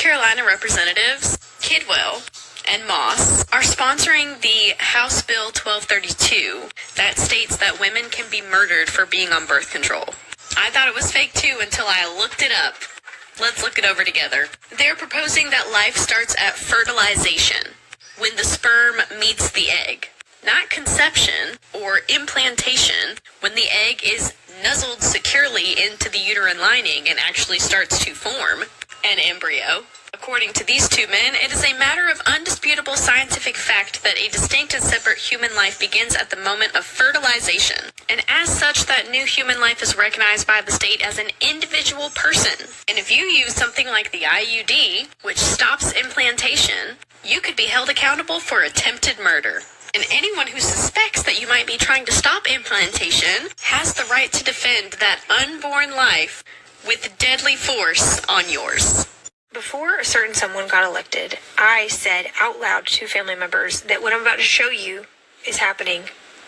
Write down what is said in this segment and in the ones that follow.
Carolina Representatives Kidwell and Moss are sponsoring the House Bill 1232 that states that women can be murdered for being on birth control. I thought it was fake too until I looked it up. Let's look it over together. They're proposing that life starts at fertilization, when the sperm meets the egg. Not conception or implantation, when the egg is nuzzled securely into the uterine lining and actually starts to form an embryo. According to these two men, it is a matter of undisputable scientific fact that a distinct and separate human life begins at the moment of fertilization. And as such, that new human life is recognized by the state as an individual person. And if you use something like the IUD, which stops implantation, you could be held accountable for attempted murder. And anyone who suspects that you might be trying to stop implantation has the right to defend that unborn life with deadly force on yours. Before a certain someone got elected, I said out loud to family members that what I'm about to show you is happening.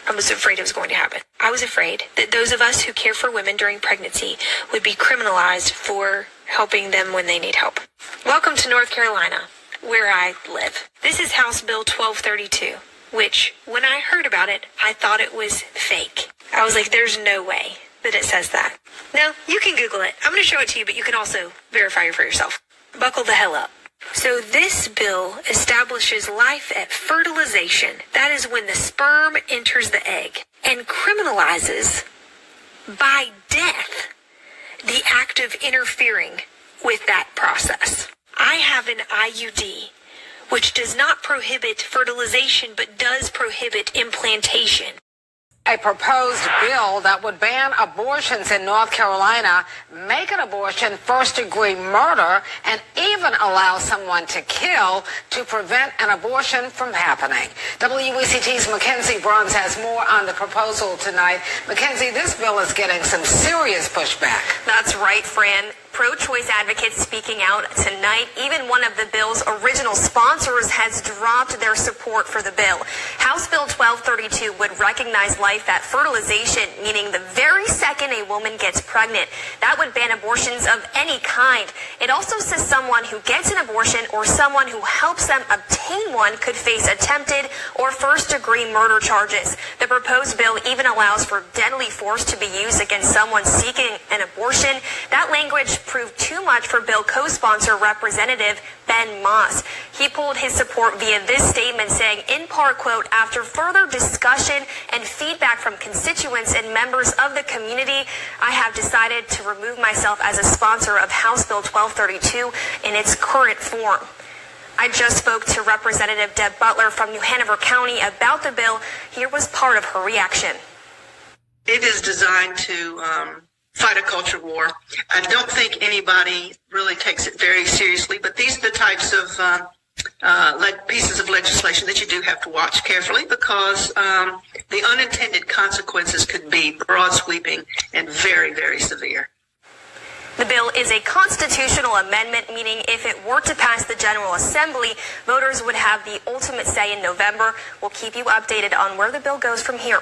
I was afraid it was going to happen. I was afraid that those of us who care for women during pregnancy would be criminalized for helping them when they need help. Welcome to North Carolina, where I live. This is House Bill 1232, which, when I heard about it, I thought it was fake. I was like, there's no way that it says that. Now, you can Google it. I'm going to show it to you, but you can also verify it for yourself. Buckle the hell up. So this bill establishes life at fertilization. That is when the sperm enters the egg, and criminalizes by death the act of interfering with that process. I have an IUD, which does not prohibit fertilization but does prohibit implantation. A proposed bill that would ban abortions in North Carolina, make an abortion first-degree murder, and even allow someone to kill to prevent an abortion from happening. WECT's Mackenzie Bruns has more on the proposal tonight. Mackenzie, this bill is getting some serious pushback. That's right, Fran. Pro-choice advocates speaking out tonight. Even one of the bill's original sponsors has dropped their support for the bill. House Bill 1232 would recognize life at fertilization, meaning the very second a woman gets pregnant. That would ban abortions of any kind. It also says someone who gets an abortion or someone who helps them obtain one could face attempted or first-degree murder charges. The proposed bill even allows for deadly force to be used against someone seeking an abortion. That language proved too much for bill co-sponsor Representative Ben Moss. He pulled his support via this statement saying, in part, quote, after further discussion and feedback from constituents and members of the community, I have decided to remove myself as a sponsor of House Bill 1232 in its current form. I just spoke to Representative Deb Butler from New Hanover County about the bill. Here was part of her reaction. It is designed to fight a culture war. I don't think anybody really takes it very seriously, but these are the types of pieces of legislation that you do have to watch carefully, because the unintended consequences could be broad sweeping and very, very severe. The bill is a constitutional amendment, meaning if it were to pass the General Assembly, voters would have the ultimate say in November. We'll keep you updated on where the bill goes from here.